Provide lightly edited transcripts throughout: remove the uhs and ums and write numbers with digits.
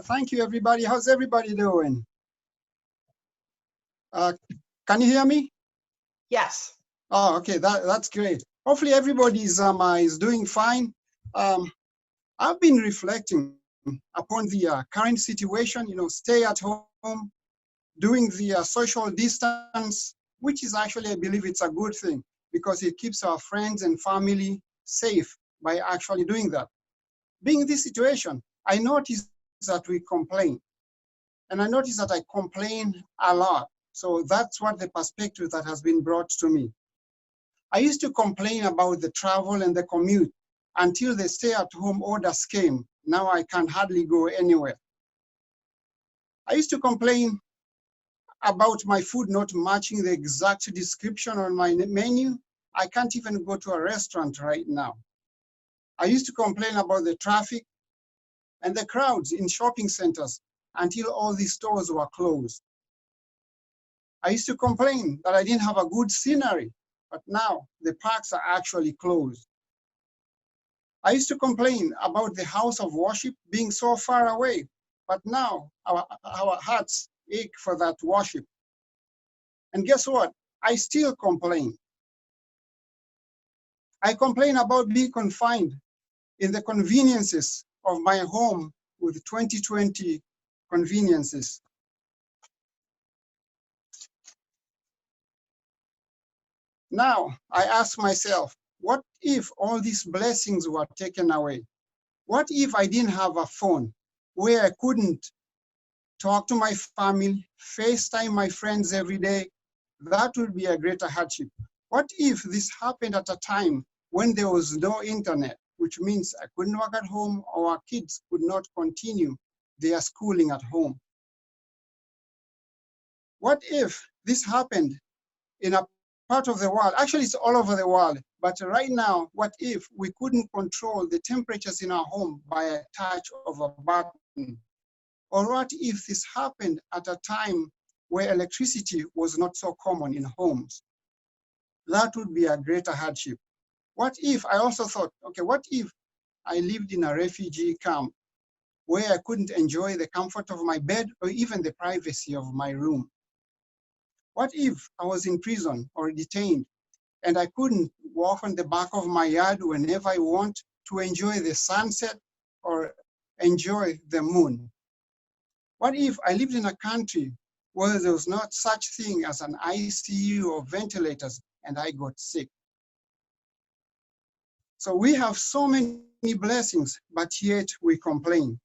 Thank you, everybody. How's everybody doing? Can you hear me? Yes. Oh, okay, that's great. Hopefully everybody is doing fine. I've been reflecting upon the current situation, stay at home, doing the social distance, which is actually, I believe it's a good thing because it keeps our friends and family safe by actually doing that. Being in this situation, I noticed that we complain. And I noticed that I complain a lot. So that's what the perspective that has been brought to me. I used to complain about the travel and the commute until the stay-at-home orders came. Now I can hardly go anywhere. I used to complain about my food not matching the exact description on my menu. I can't even go to a restaurant right now. I used to complain about the traffic and the crowds in shopping centers until all these stores were closed. I used to complain that I didn't have a good scenery, but now the parks are actually closed. I used to complain about the house of worship being so far away, but now our hearts ache for that worship. And guess what? I still complain. I complain about being confined in the conveniences of my home with 2020 conveniences. Now, I ask myself, what if all these blessings were taken away? What if I didn't have a phone where I couldn't talk to my family, FaceTime my friends every day? That would be a greater hardship. What if this happened at a time when there was no internet, which means I couldn't work at home or our kids could not continue their schooling at home? What if this happened in a part of the world, actually it's all over the world, but right now, what if we couldn't control the temperatures in our home by a touch of a button? Or what if this happened at a time where electricity was not so common in homes? That would be a greater hardship. What if, I also thought, okay, what if I lived in a refugee camp where I couldn't enjoy the comfort of my bed or even the privacy of my room? What if I was in prison or detained and I couldn't walk on the back of my yard whenever I want to enjoy the sunset or enjoy the moon? What if I lived in a country where there was not such thing as an ICU or ventilators and I got sick? So we have so many blessings, but yet we complain.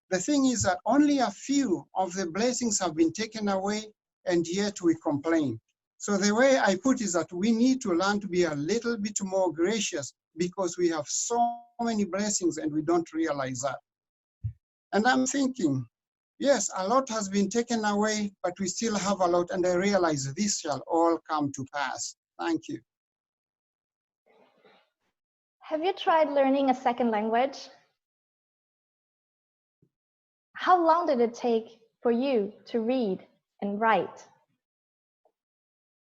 The thing is that only a few of the blessings have been taken away, and yet we complain. So the way I put is that we need to learn to be a little bit more gracious because we have so many blessings and we don't realize that. And I'm thinking, yes, a lot has been taken away, but we still have a lot, and I realize this shall all come to pass. Thank you. Have you tried learning a second language? How long did it take for you to read and write?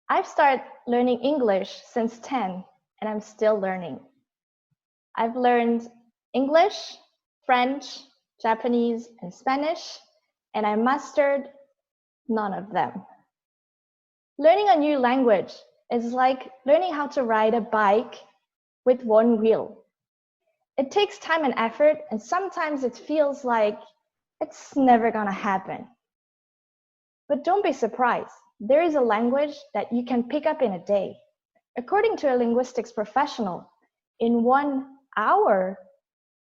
I've started learning English since 10, and I'm still learning. I've learned English, French, Japanese, and Spanish, and I mastered none of them. Learning a new language is like learning how to ride a bike with one wheel. It takes time and effort, and sometimes it feels like it's never gonna happen. But don't be surprised. There is a language that you can pick up in a day. According to a linguistics professional, in 1 hour,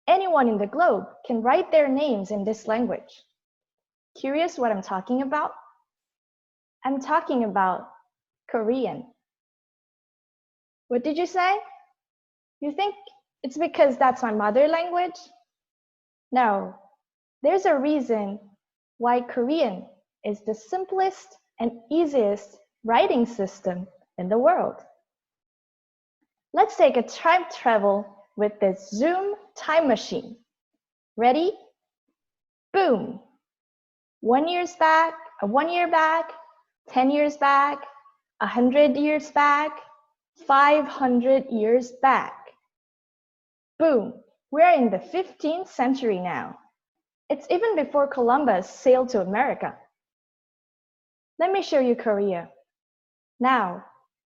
anyone in the globe can write their names in this language. Curious what I'm talking about? I'm talking about Korean. What did you say? You think it's because that's my mother language? No, there's a reason why Korean is the simplest and easiest writing system in the world. Let's take a time travel with this Zoom time machine. Ready? Boom. 1 year back, 1 year back, 10 years back, 100 years back, 500 years back. Boom. We're in the 15th century now. It's even before Columbus sailed to America. Let me show you Korea. Now,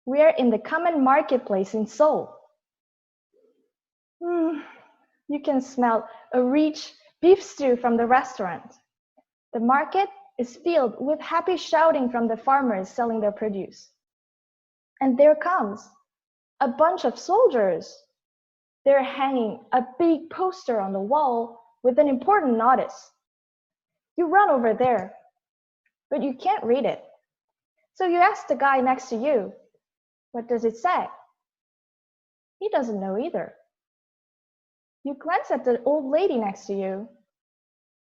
we are in the common marketplace in Seoul. You can smell a rich beef stew from the restaurant. The market is filled with happy shouting from the farmers selling their produce. And there comes a bunch of soldiers. They're hanging a big poster on the wall with an important notice. You run over there, but you can't read it. So you ask the guy next to you, what does it say? He doesn't know either. You glance at the old lady next to you.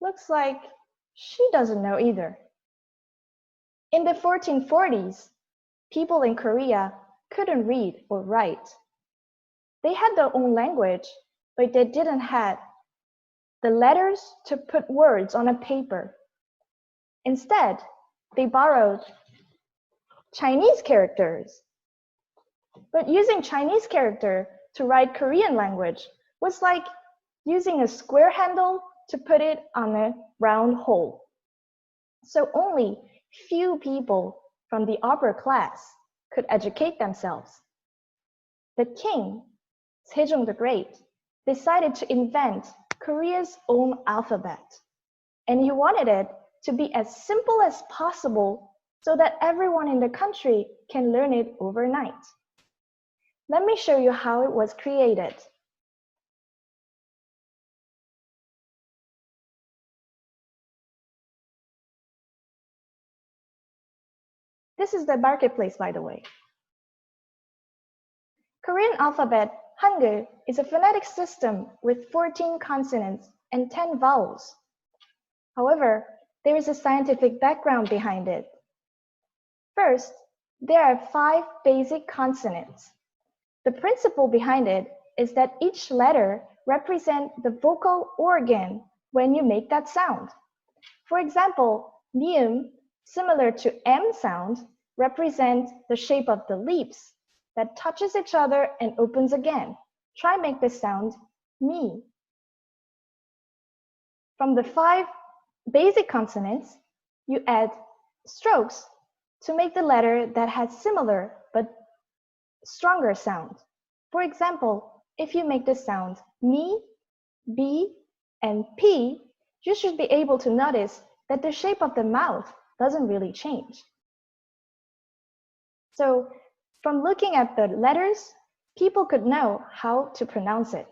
Looks like she doesn't know either. In the 1440s, people in Korea couldn't read or write. They had their own language, but they didn't have the letters to put words on a paper. Instead, they borrowed Chinese characters. But using Chinese character to write Korean language was like using a square handle to put it on a round hole. So only few people from the upper class could educate themselves. The king, Sejong the Great, decided to invent Korea's own alphabet. And he wanted it to be as simple as possible so that everyone in the country can learn it overnight. Let me show you how it was created. This is the marketplace, by the way. Korean alphabet, Hangul, is a phonetic system with 14 consonants and 10 vowels. However, there is a scientific background behind it. First, there are 5 basic consonants. The principle behind it is that each letter represents the vocal organ when you make that sound. For example, mium, similar to M sound, represents the shape of the lips that touches each other and opens again. Try make the sound mi. From the 5 basic consonants, you add strokes to make the letter that has similar but stronger sound. For example, if you make the sound mi, b, and p, you should be able to notice that the shape of the mouth doesn't really change. So, from looking at the letters, people could know how to pronounce it.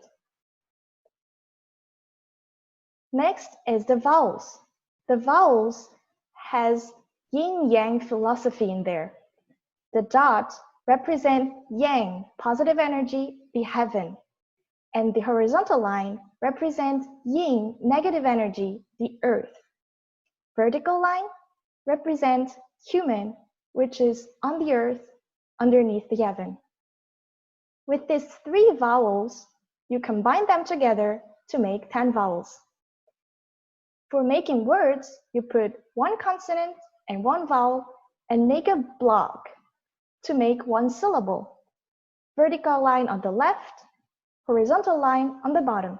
Next is the vowels. The vowels has yin-yang philosophy in there. The dot represent yang, positive energy, the heaven. And the horizontal line represents yin, negative energy, the earth. Vertical line represents human, which is on the earth, underneath the heaven. With these 3 vowels, you combine them together to make 10 vowels. For making words, you put 1 consonant and 1 vowel and make a block to make 1 syllable. Vertical line on the left, horizontal line on the bottom.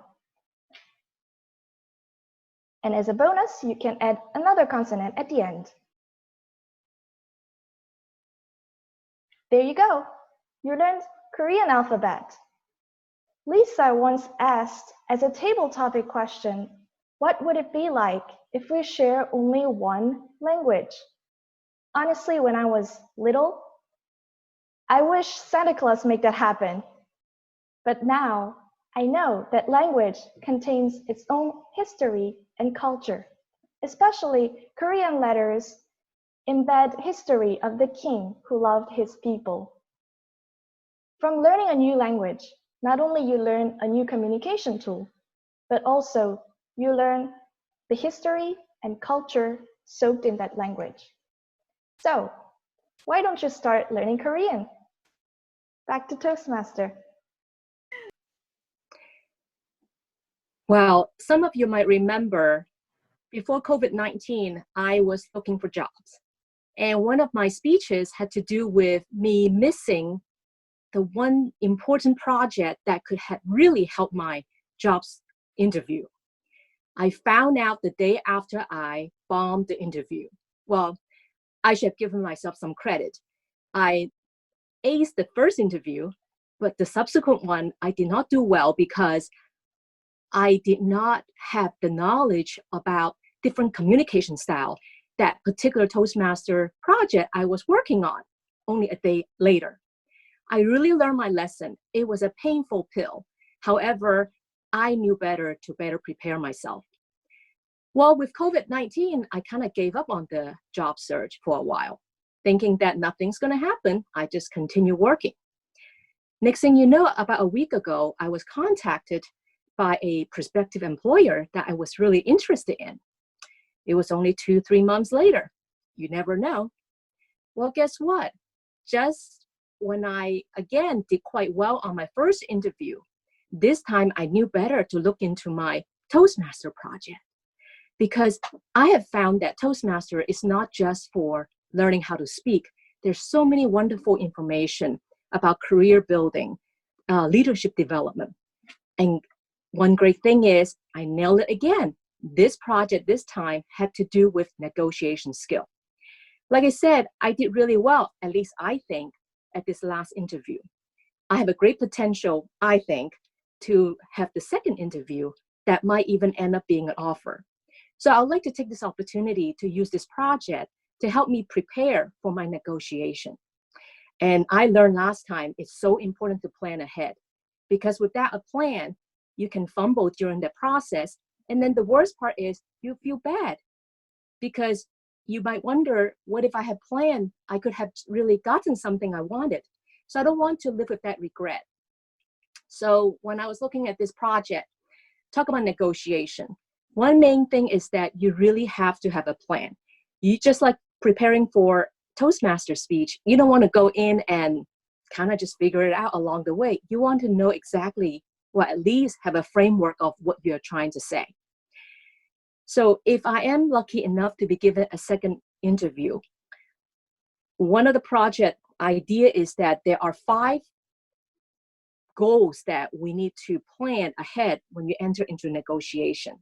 And as a bonus, you can add another consonant at the end. There you go. You learned Korean alphabet. Lisa once asked as a table topic question, what would it be like if we share only 1 language? Honestly, when I was little, I wish Santa Claus make that happen. But now, I know that language contains its own history and culture. Especially Korean letters embed history of the king who loved his people. From learning a new language, not only you learn a new communication tool, but also you learn the history and culture soaked in that language. So, why don't you start learning Korean? Back to Toastmaster. Well, some of you might remember before COVID-19, I was looking for jobs. And one of my speeches had to do with me missing the one important project that could have really helped my jobs interview. I found out the day after I bombed the interview. Well, I should have given myself some credit. I aced the first interview, but the subsequent one, I did not do well because I did not have the knowledge about different communication style that particular Toastmaster project I was working on only a day later. I really learned my lesson. It was a painful pill. However, I knew better to better prepare myself. Well, with COVID-19, I kind of gave up on the job search for a while, thinking that nothing's going to happen. I just continue working. Next thing you know, about a week ago, I was contacted by a prospective employer that I was really interested in. It was only 2-3 months later. You never know. Well, guess what? Just when I, again, did quite well on my first interview, this time I knew better to look into my Toastmaster project, because I have found that Toastmaster is not just for learning how to speak. There's so many wonderful information about career building, leadership development. And one great thing is I nailed it again. This project this time had to do with negotiation skill. Like I said, I did really well, at least I think, at this last interview. I have a great potential, I think, to have the second interview that might even end up being an offer. So I'd like to take this opportunity to use this project to help me prepare for my negotiation. And I learned last time it's so important to plan ahead, because without a plan, you can fumble during the process. And then the worst part is you feel bad, because you might wonder, what if I had planned? I could have really gotten something I wanted. So I don't want to live with that regret. So when I was looking at this project, talk about negotiation. One main thing is that you really have to have a plan. You just like preparing for Toastmaster speech, you don't want to go in and kind of just figure it out along the way. You want to know exactly, or at least have a framework of what you're trying to say. So if I am lucky enough to be given a second interview, one of the project idea is that there are 5 goals that we need to plan ahead when you enter into negotiation.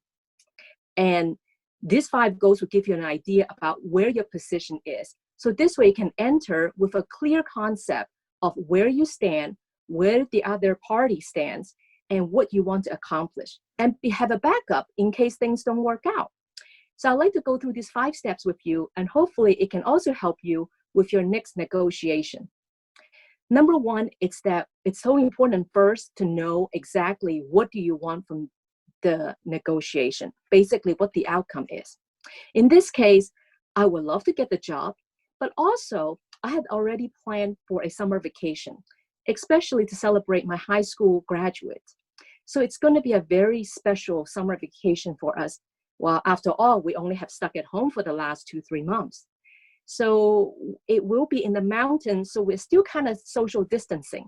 And these 5 goals will give you an idea about where your position is. So this way you can enter with a clear concept of where you stand, where the other party stands, and what you want to accomplish, and have a backup in case things don't work out. So I'd like to go through these 5 steps with you, and hopefully it can also help you with your next negotiation. Number 1, it's that it's so important first to know exactly what do you want from the negotiation, basically what the outcome is. In this case, I would love to get the job, but also I had already planned for a summer vacation, especially to celebrate my high school graduate. So it's going to be a very special summer vacation for us. Well, after all, we only have stuck at home for the last 2-3 months. So it will be in the mountains, so we're still kind of social distancing.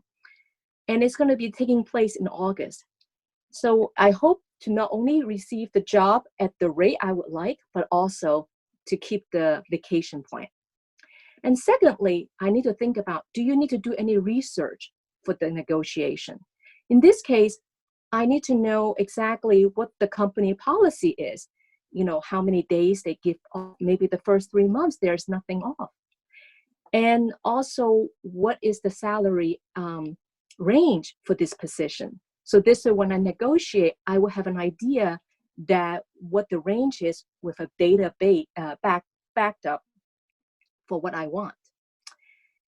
And it's going to be taking place in August. So I hope to not only receive the job at the rate I would like, but also to keep the vacation plan. And secondly, I need to think about, do you need to do any research for the negotiation? In this case, I need to know exactly what the company policy is. You know, how many days they give off. Maybe the first 3 months, there's nothing off. And also, what is the salary range for this position? So this way, when I negotiate, I will have an idea that what the range is with a data backed up for what I want.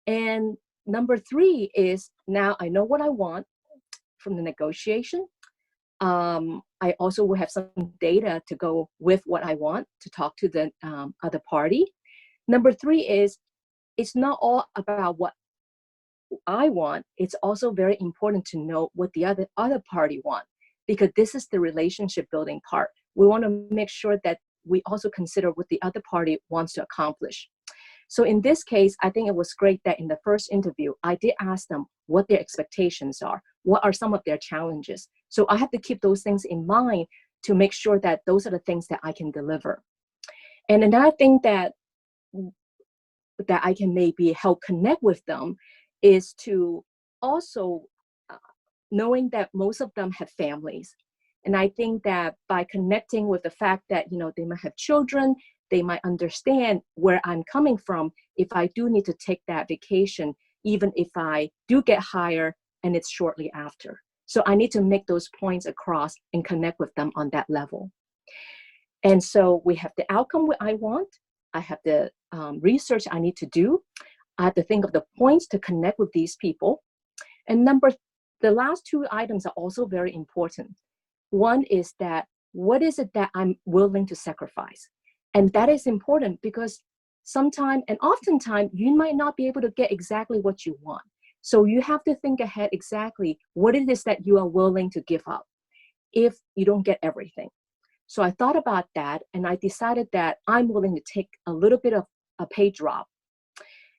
And number 3 is, now I know what I want from the negotiation. I also will have some data to go with what I want to talk to the other party. Number 3 is, it's not all about what I want. It's also very important to know what the other party wants, because this is the relationship building part. We want to make sure that we also consider what the other party wants to accomplish. So in this case, I think it was great that in the first interview, I did ask them what their expectations are, what are some of their challenges. So I have to keep those things in mind to make sure that those are the things that I can deliver. And another thing that I can maybe help connect with them is to also knowing that most of them have families. And I think that by connecting with the fact that, you know, they might have children, they might understand where I'm coming from if I do need to take that vacation, even if I do get hired and it's shortly after. So I need to make those points across and connect with them on that level. And so we have the outcome I want. I have the research I need to do. I have to think of the points to connect with these people. And the last two items are also very important. One is that, what is it that I'm willing to sacrifice? And that is important because sometimes and oftentimes you might not be able to get exactly what you want. So you have to think ahead exactly what it is that you are willing to give up if you don't get everything. So I thought about that and I decided that I'm willing to take a little bit of a pay drop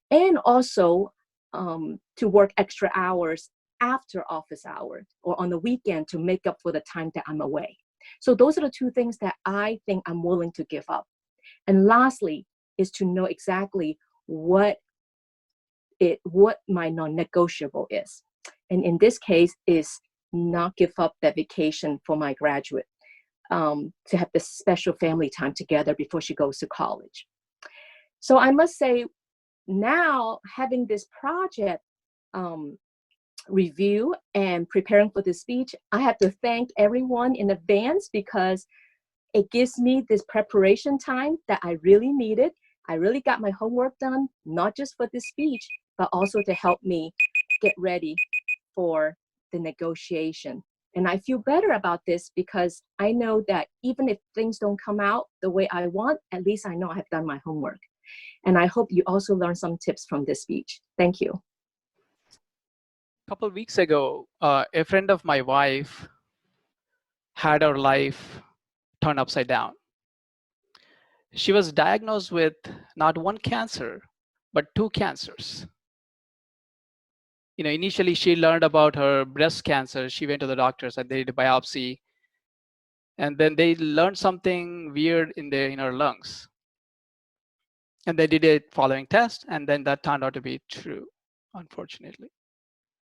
and also to work extra hours after office hours or on the weekend to make up for the time that I'm away. So those are the two things that I think I'm willing to give up. And lastly is to know exactly what my non-negotiable is. And in this case is not give up that vacation for my graduate, to have this special family time together before she goes to college. So I must say now having this project review and preparing for the speech, I have to thank everyone in advance because it gives me this preparation time that I really needed. I really got my homework done, not just for this speech, but also to help me get ready for the negotiation. And I feel better about this because I know that even if things don't come out the way I want, at least I know I have done my homework. And I hope you also learn some tips from this speech. Thank you. A couple of weeks ago, a friend of my wife had her life turned upside down. She was diagnosed with not one cancer, but two cancers. You know, initially she learned about her breast cancer. She went to the doctors and they did a biopsy. And then they learned something weird in her lungs. And they did a following test, and then that turned out to be true, unfortunately.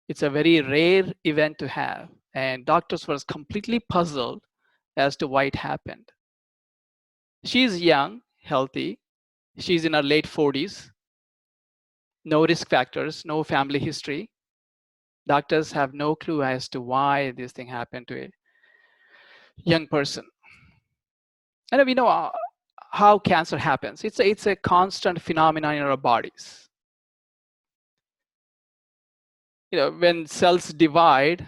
It's a very rare event to have, and doctors were completely puzzled as to why it happened. She's young, healthy. She's in her late 40s. No risk factors, no family history. Doctors have no clue as to why this thing happened to a young person. And we know how cancer happens. It's a constant phenomenon in our bodies. You know, when cells divide,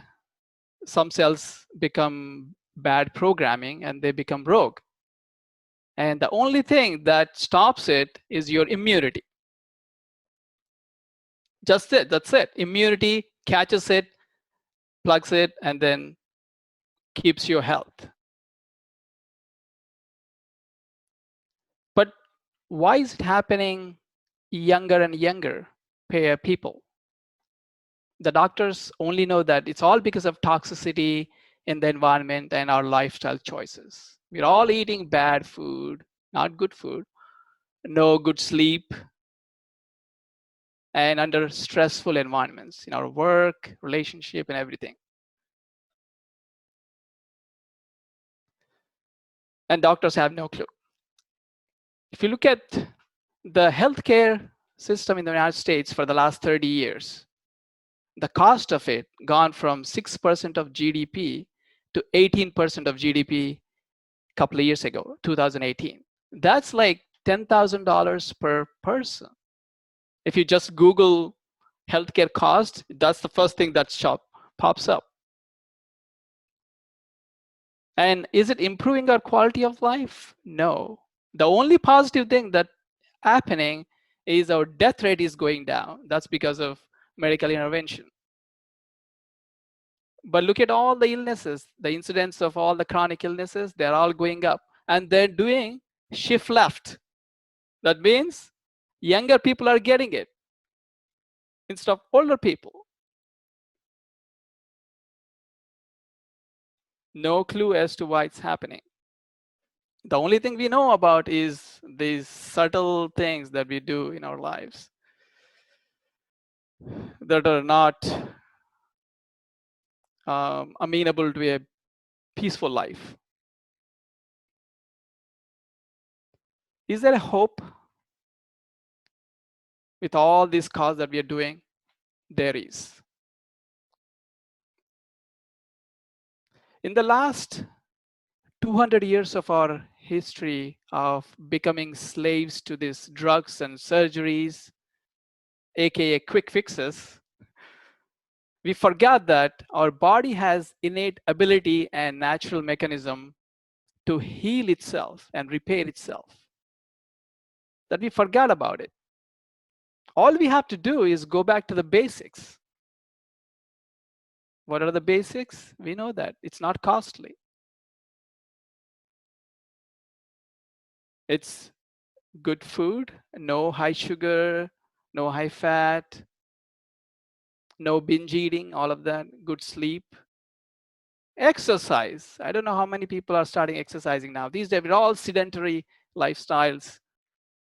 some cells become bad programming and they become rogue. And the only thing that stops it is your immunity. Just it, that's it. Immunity catches it, plugs it, and then keeps your health. But why is it happening younger and younger people? The doctors only know that it's all because of toxicity in the environment and our lifestyle choices. We're all eating bad food, not good food, no good sleep, and under stressful environments in our work, relationship, and everything. And doctors have no clue. If you look at the healthcare system in the United States for the last 30 years, the cost of it gone from 6% of GDP to 18% of GDP a couple of years ago, 2018. That's like $10,000 per person. If you just Google healthcare cost, that's the first thing that pops up. And is it improving our quality of life? No. The only positive thing that's happening is our death rate is going down. That's because of medical intervention. But look at all the illnesses, the incidence of all the chronic illnesses, they're all going up. And they're doing shift left. That means younger people are getting it instead of older people. No clue as to why it's happening. The only thing we know about is these subtle things that we do in our lives that are not amenable to a peaceful life. Is there a hope with all this cause that we are doing? There is. In the last 200 years of our history of becoming slaves to these drugs and surgeries, aka quick fixes, we forgot that our body has innate ability and natural mechanism to heal itself and repair itself. That we forgot about it. All we have to do is go back to the basics. What are the basics? We know that it's not costly. It's good food, no high sugar, no high fat, no binge eating, all of that, good sleep. Exercise. I don't know how many people are starting exercising now. These days, we're all sedentary lifestyles,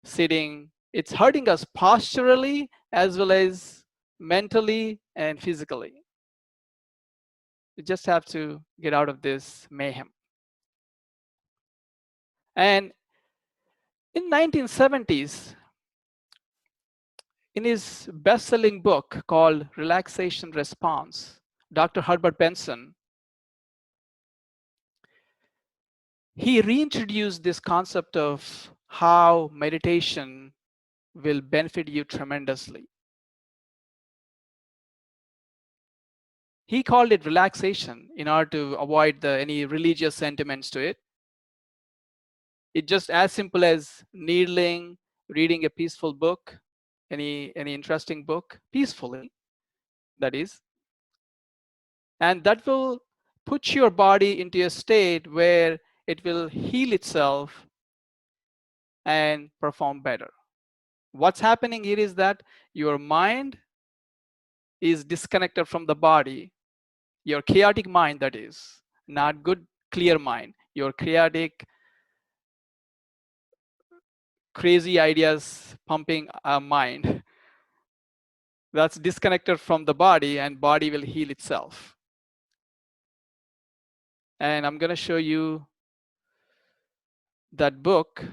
sitting. It's hurting us posturally as well as mentally and physically. We just have to get out of this mayhem. And in 1970s, in his best-selling book called Relaxation Response, Dr. Herbert Benson, he reintroduced this concept of how meditation will benefit you tremendously. He called it relaxation in order to avoid any religious sentiments to it. It's just as simple as kneeling, reading a peaceful book, any interesting book, peacefully, that is. And that will put your body into a state where it will heal itself and perform better. What's happening here is that your mind is disconnected from the body. Your chaotic mind, that is, not good, clear mind. Your chaotic, crazy ideas pumping mind, that's disconnected from the body, and body will heal itself. And I'm going to show you that book.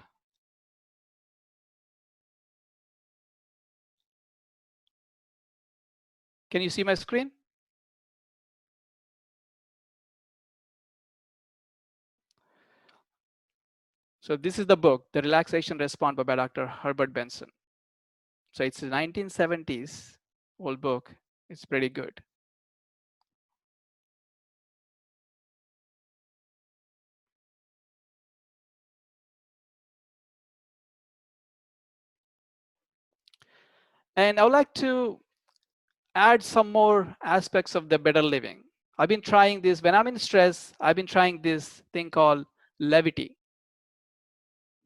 Can you see my screen? So this is the book, The Relaxation Response by Dr. Herbert Benson. So it's a 1970s old book. It's pretty good. And I would like to add some more aspects of the better living. I've been trying this, when I'm in stress, I've been trying this thing called levity.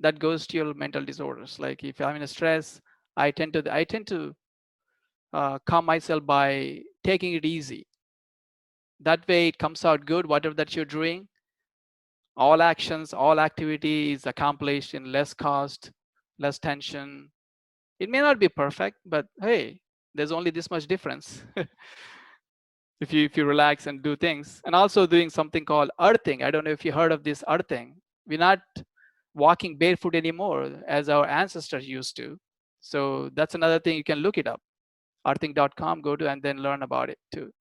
That goes to your mental disorders. Like if I'm in a stress, I tend to calm myself by taking it easy. That way it comes out good, whatever that you're doing. All actions, all activity is accomplished in less cost, less tension. It may not be perfect, but hey, there's only this much difference. if you relax and do things. And also doing something called earthing. I don't know if you heard of this earthing. We're not walking barefoot anymore as our ancestors used to. So that's another thing, you can look it up. Earthing.com, go to and then learn about it too.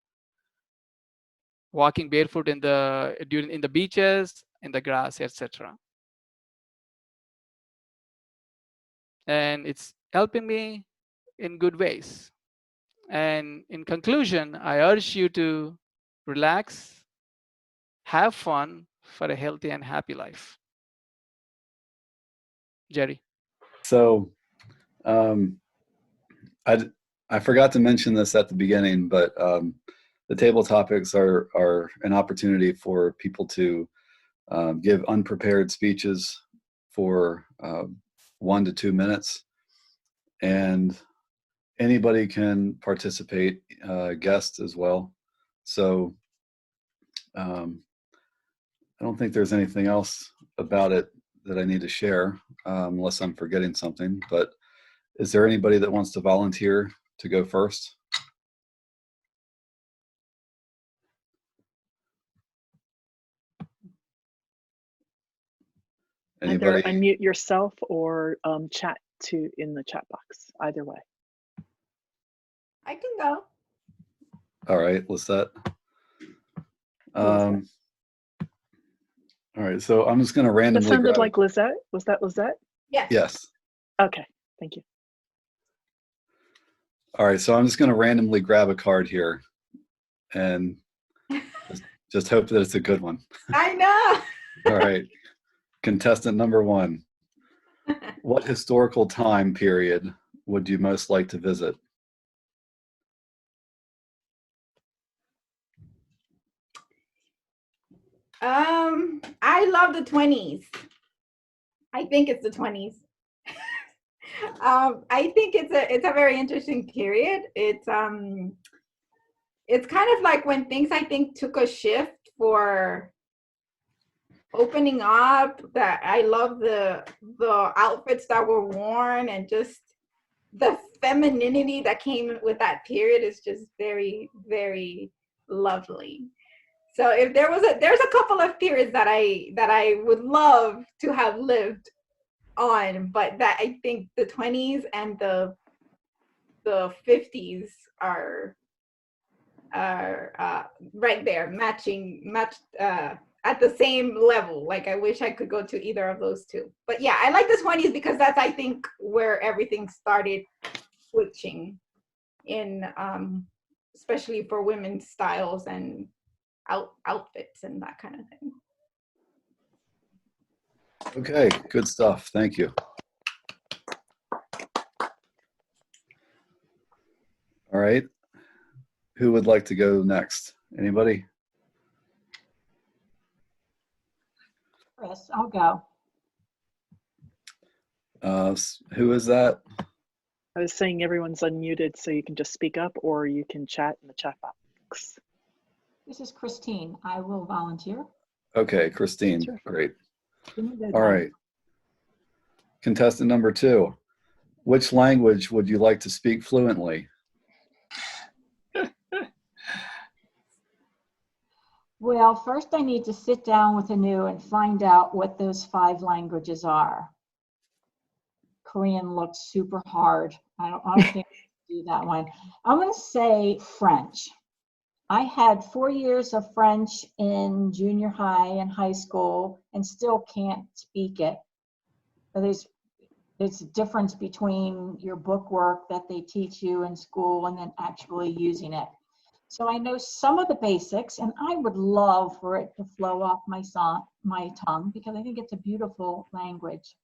Walking barefoot in the beaches, in the grass, etc. And it's helping me in good ways. And in conclusion, I urge you to relax, have fun for a healthy and happy life. Jerry. So I forgot to mention this at the beginning, but the table topics are an opportunity for people to give unprepared speeches for 1 to 2 minutes, and anybody can participate, guests as well. So I don't think there's anything else about it that I need to share, unless I'm forgetting something. But is there anybody that wants to volunteer to go first? Anybody? Either unmute yourself or chat in the chat box. Either way. I can go. All right, Lissette. All right, so I'm just going to That randomly sounded grab. like Lissette. Was that Lissette? Yes. Yes. Okay, thank you. All right, so I'm just going to randomly grab a card here, and just hope that it's a good one. I know. All right, contestant number 1. What historical time period would you most like to visit? I love the 20s. I think it's the 20s. I think it's a very interesting period. It's kind of like when things, I think, took a shift for opening up. That I love the outfits that were worn, and just the femininity that came with that period is just very, very lovely. So if there's a couple of periods that I would love to have lived on, but that I think the 20s and the 50s are right there, matched at the same level. Like, I wish I could go to either of those two. But yeah, I like the 20s because that's, I think, where everything started switching in, especially for women's styles and outfits and that kind of thing. Okay, good stuff. Thank you. All right. Who would like to go next? Anybody? Chris, I'll go. Who is that? I was saying everyone's unmuted, so you can just speak up or you can chat in the chat box. This is Christine. I will volunteer. Okay, Christine. Sure. Great. Give me the All time. right. Contestant number 2. Which language would you like to speak fluently? Well, first I need to sit down with Anu and find out what those 5 languages are. Korean looks super hard. I don't think I can do that one. I'm going to say French. I had 4 years of French in junior high and high school and still can't speak it. So there's a difference between your book work that they teach you in school and then actually using it. So I know some of the basics, and I would love for it to flow off my tongue because I think it's a beautiful language.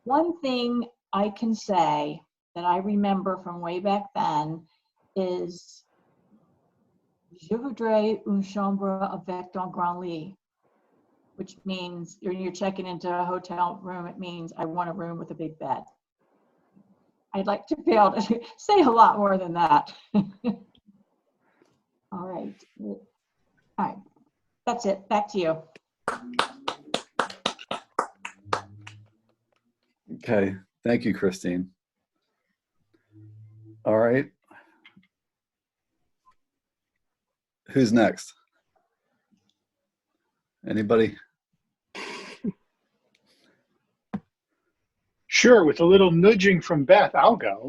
One thing I can say that I remember from way back then is Je voudrais une chambre avec un grand lit, which means when you're checking into a hotel room, it means I want a room with a big bed. I'd like to be able to say a lot more than that. All right. All right. That's it. Back to you. Okay. Thank you, Christine. All right. Who's next? Anybody? Sure, with a little nudging from Beth, I'll go.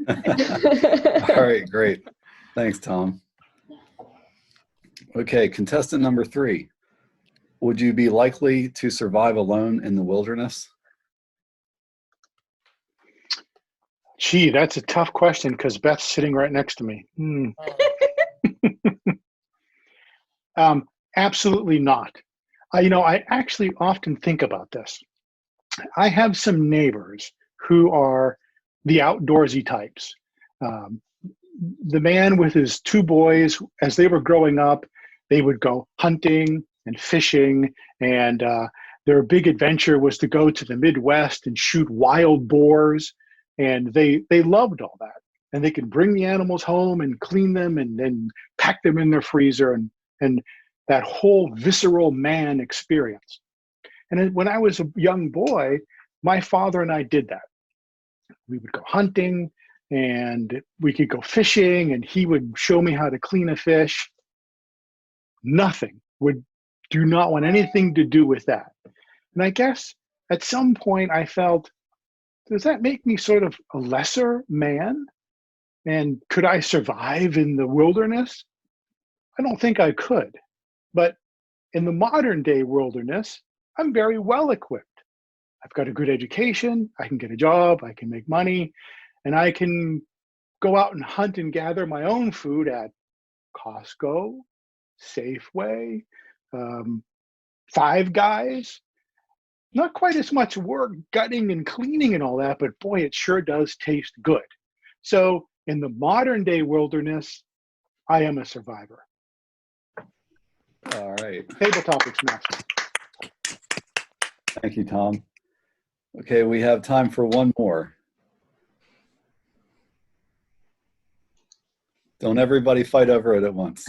All right, great. Thanks, Tom. Okay, contestant number 3. Would you be likely to survive alone in the wilderness? Gee, that's a tough question because Beth's sitting right next to me. Absolutely not. I actually often think about this. I have some neighbors who are the outdoorsy types. The man with his 2 boys, as they were growing up, they would go hunting and fishing, and their big adventure was to go to the Midwest and shoot wild boars, and they loved all that. And they could bring the animals home and clean them and then pack them in their freezer, and that whole visceral man experience. And when I was a young boy, my father and I did that. We would go hunting and we could go fishing and he would show me how to clean a fish. Do not want anything to do with that. And I guess at some point I felt, does that make me sort of a lesser man? And could I survive in the wilderness? I don't think I could. But in the modern day wilderness, I'm very well equipped. I've got a good education, I can get a job, I can make money, and I can go out and hunt and gather my own food at Costco, Safeway, Five Guys. Not quite as much work gutting and cleaning and all that, but boy, it sure does taste good. So in the modern day wilderness, I am a survivor. All right. Table topics master. Thank you, Tom. Okay, we have time for one more. Don't everybody fight over it at once.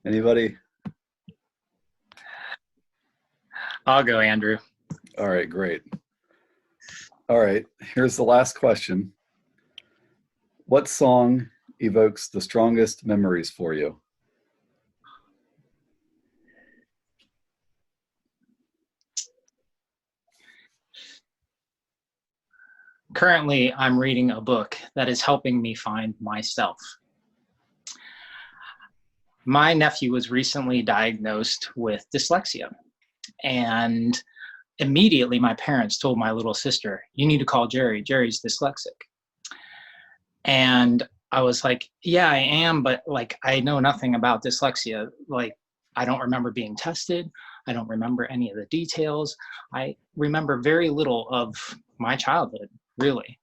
Anybody? I'll go, Andrew. All right, great. All right, here's the last question. What song evokes the strongest memories for you? Currently, I'm reading a book that is helping me find myself. My nephew was recently diagnosed with dyslexia, and immediately my parents told my little sister, you need to call Jerry. Jerry's dyslexic. And I was like, yeah, I am, but like, I know nothing about dyslexia. Like, I don't remember being tested. I don't remember any of the details. I remember very little of my childhood, really.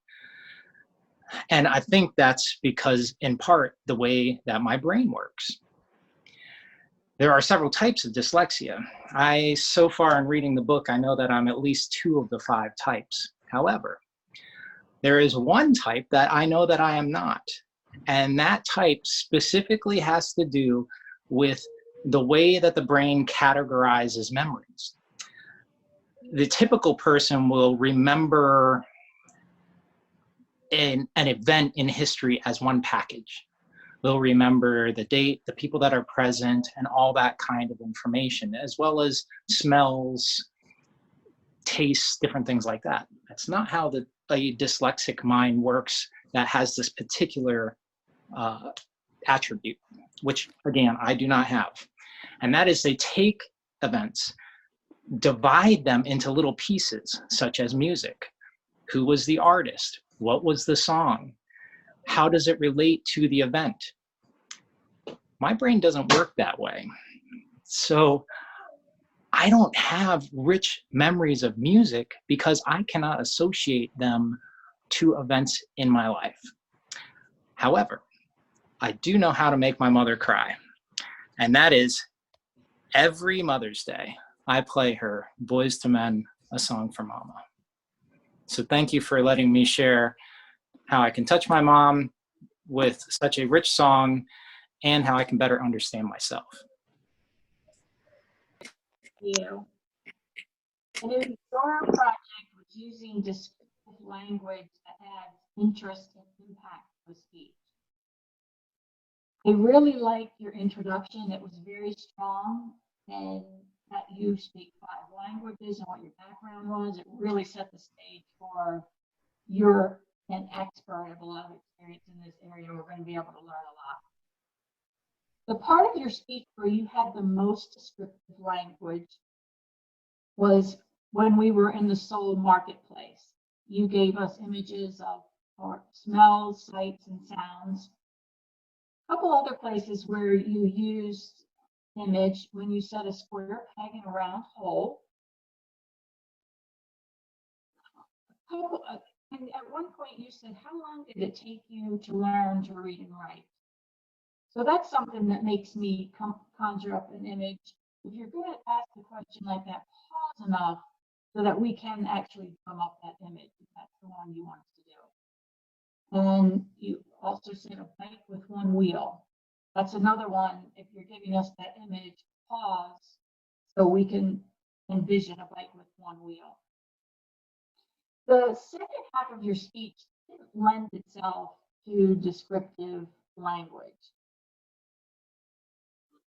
And I think that's because, in part, the way that my brain works. There are several types of dyslexia. So far in reading the book, I know that I'm at least 2 of the 5 types. However, there is one type that I know that I am not. And that type specifically has to do with the way that the brain categorizes memories. The typical person will remember an event in history as one package. They'll remember the date, the people that are present, and all that kind of information, as well as smells, tastes, different things like that. That's not how a dyslexic mind works that has this particular attribute, which, again, I do not have. And that is, they take events, divide them into little pieces, such as music. Who was the artist? What was the song? How does it relate to the event? My brain doesn't work that way. So I don't have rich memories of music because I cannot associate them to events in my life. However, I do know how to make my mother cry. And that is every Mother's Day, I play her Boys to Men, A Song for Mama. So thank you for letting me share how I can touch my mom with such a rich song and how I can better understand myself. You. And your project was using descriptive language that adds interest and impact to speech. I really liked your introduction. It was very strong, and that you speak 5 languages and what your background was. It really set the stage for you're an expert, have a lot of experience in this area. We're going to be able to learn a lot. The part of your speech where you had the most descriptive language was when we were in the Seoul marketplace. You gave us images of or smells, sights, and sounds. A couple other places where you used image when you said a square peg in a round hole. And at one point you said, how long did it take you to learn to read and write? So that's something that makes me conjure up an image. If you're going to ask a question like that, pause enough so that we can actually drum up that image, if that's the one you want us to do. And you also said a bike with 1 wheel. That's another one. If you're giving us that image, pause so we can envision a bike with 1 wheel. The second half of your speech didn't lend itself to descriptive language.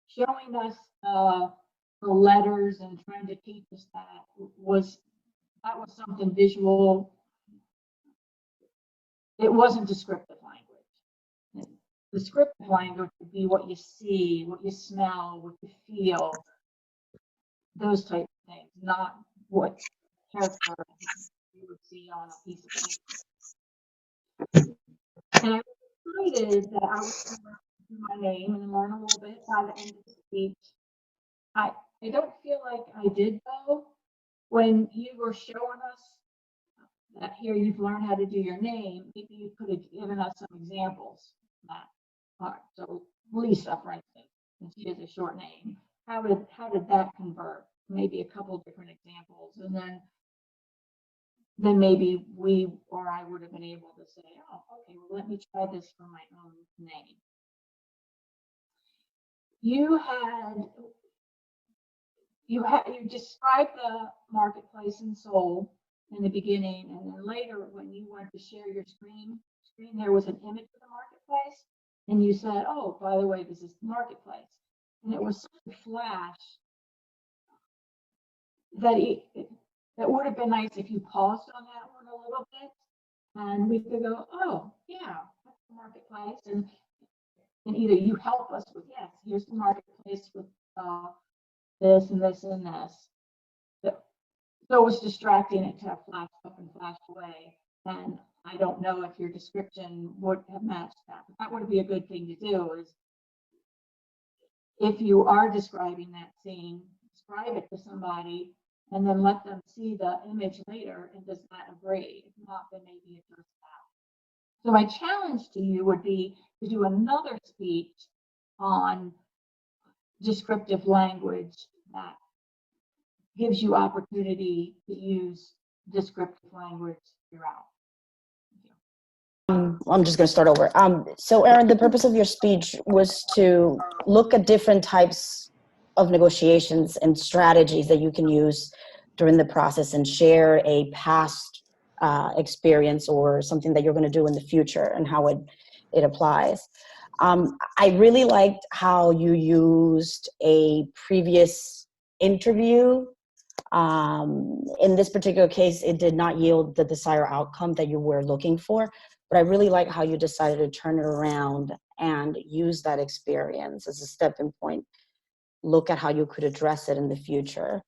Showing us the letters and trying to teach us that was something visual. It wasn't descriptive language. Descriptive language would be what you see, what you smell, what you feel, those type of things, not what character you would see on a piece of paper. And I was excited that I was going to do my name and learn a little bit by the end of the speech. I don't feel like I did though. When you were showing us that here you've learned how to do your name, maybe you could have given us some examples of that part. So Lisa, for instance, and she has a short name. How did that convert? Maybe a couple different examples, and then maybe we or I would have been able to say, oh, okay, well, let me try this for my own name. You described the marketplace and sold in the beginning, and then later when you went to share your screen, there was an image of the marketplace, and you said, oh, by the way, this is the marketplace. And it was such a flash that would have been nice if you paused on that one a little bit, and we could go, oh, yeah, that's the marketplace, and either you help us with, yes, here's the marketplace with this and this and this. So it was distracting it to have flash up and flash away. And I don't know if your description would have matched that. But that would be a good thing to do, is if you are describing that scene, describe it to somebody and then let them see the image later, and does that agree? If not, then maybe adjust that. So my challenge to you would be to do another speech on descriptive language that gives you opportunity to use descriptive language throughout. I'm just going to start over. So Eran, the purpose of your speech was to look at different types of negotiations and strategies that you can use during the process, and share a past experience or something that you're going to do in the future and how it applies. I really liked how you used a previous interview. In this particular case, it did not yield the desired outcome that you were looking for, but I really like how you decided to turn it around and use that experience as a stepping point. Look at how you could address it in the future,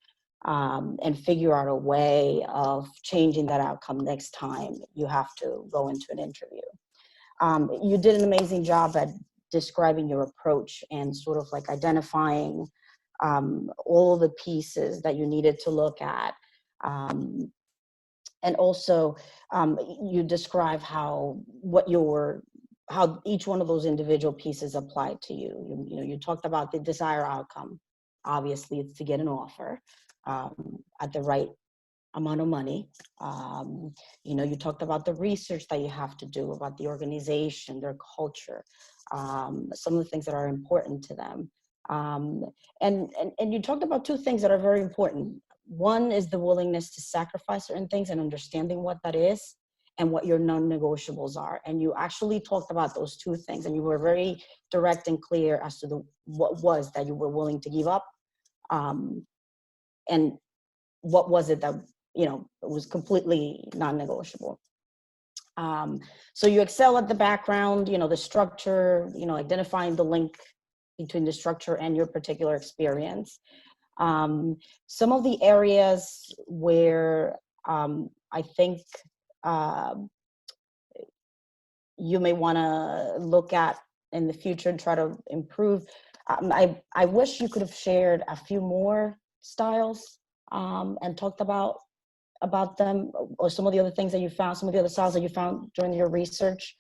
and figure out a way of changing that outcome next time you have to go into an interview. You did an amazing job at describing your approach and sort of like identifying all the pieces that you needed to look at. And also you describe how each one of those individual pieces applied to you. You talked about the desired outcome. Obviously, it's to get an offer at the right amount of money. You talked about the research that you have to do about the organization, their culture, some of the things that are important to them. And you talked about two things that are very important. One is the willingness to sacrifice certain things and understanding what that is and what your non-negotiables are. And you actually talked about those two things, and you were very direct and clear as to what was that you were willing to give up, and what was it that it was completely non-negotiable. So you excel at the background, the structure, identifying the link between the structure and your particular experience. Some of the areas where I think you may want to look at in the future and try to improve. I wish you could have shared a few more styles and talked about them, or some of the other things that you found, some of the other styles that you found during your research.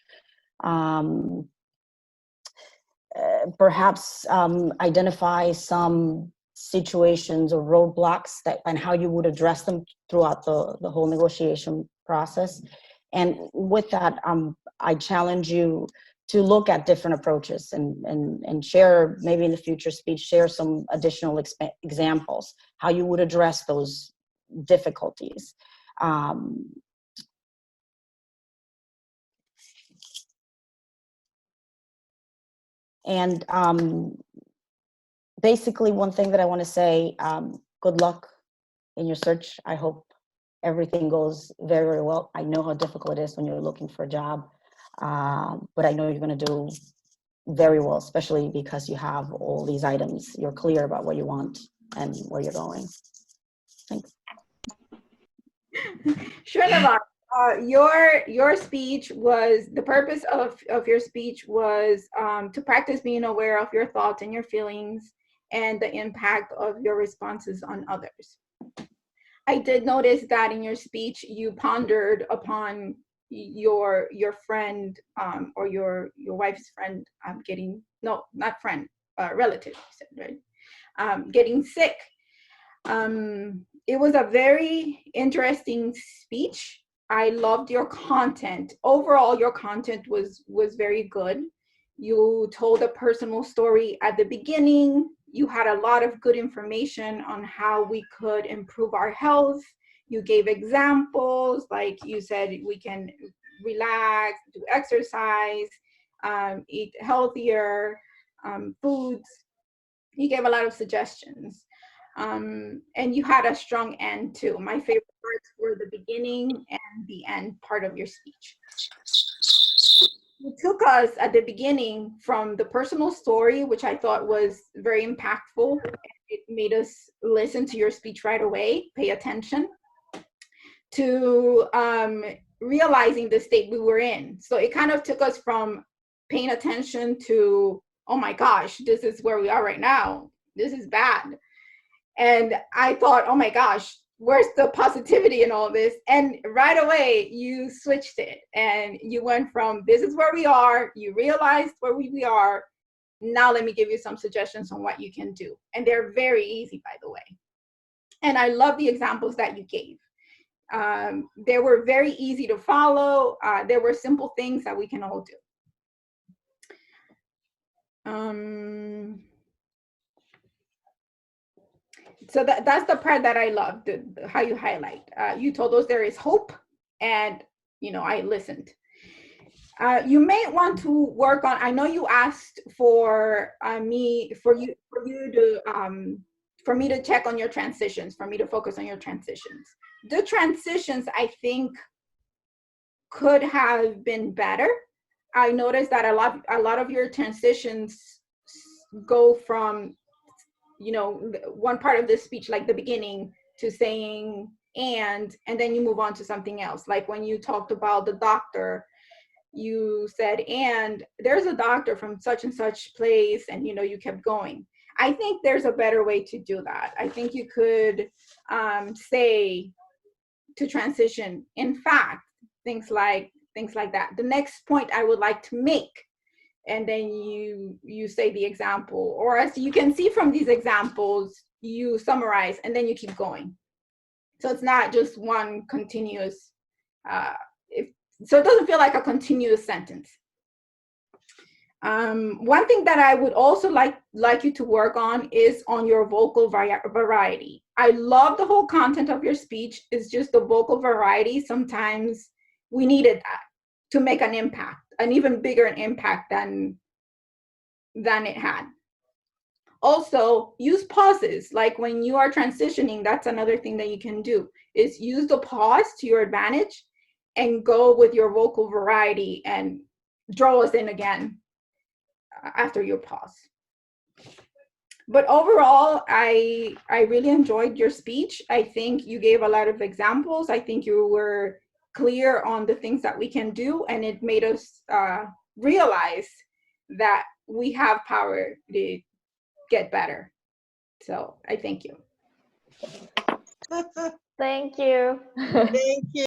Perhaps identify some situations or roadblocks and how you would address them throughout the whole negotiation process. And with that, I challenge you to look at different approaches and share, maybe in the future speech, share some additional examples, how you would address those difficulties. And basically, one thing that I want to say, good luck in your search. I hope everything goes very, very well. I know how difficult it is when you're looking for a job, but I know you're going to do very well, especially because you have all these items. You're clear about what you want and where you're going. Thanks. Srinivas, your speech was, the purpose of your speech was to practice being aware of your thoughts and your feelings and the impact of your responses on others. I did notice that in your speech, you pondered upon your friend or your wife's friend getting, no, not friend, relative, you said, right? Getting sick. It was a very interesting speech. I loved your content. Overall, your content was very good. You told a personal story at the beginning. You had a lot of good information on how we could improve our health. You gave examples, like you said, we can relax, do exercise, eat healthier foods. You gave a lot of suggestions. And you had a strong end too. My favorite parts were the beginning and the end part of your speech. You took us at the beginning from the personal story, which I thought was very impactful. It made us listen to your speech right away, pay attention, to realizing the state we were in. So it kind of took us from paying attention to, oh my gosh, this is where we are right now. This is bad. And I thought, oh my gosh, where's the positivity in all this? And right away, you switched it and you went from, this is where we are, you realized where we are, now let me give you some suggestions on what you can do. And they're very easy, by the way. And I love the examples that you gave. They were very easy to follow. There were simple things that we can all do. So that's the part that I loved, how you highlight. You told us there is hope, and I listened. You may want to work on. I know you asked for me to check on your transitions, for me to focus on your transitions. The transitions, I think, could have been better. I noticed that a lot of your transitions go from one part of the speech, like the beginning, to saying and then you move on to something else. Like when you talked about the doctor, you said, and there's a doctor from such and such place, and you kept going. I think there's a better way to do that. I think you could say to transition, in fact, things like that. The next point I would like to make, and then you say the example, or as you can see from these examples, you summarize and then you keep going. So it's not just one continuous, so it doesn't feel like a continuous sentence. One thing that I would also like you to work on is on your vocal variety. I love the whole content of your speech. It's just the vocal variety. Sometimes we needed that to make an impact, an even bigger impact than it had. Also, use pauses. Like when you are transitioning, that's another thing that you can do, is use the pause to your advantage and go with your vocal variety and draw us in again after your pause. But overall, I really enjoyed your speech. I think you gave a lot of examples. I think you were clear on the things that we can do, and it made us realize that we have power to get better. So I thank you. Thank you. Thank you.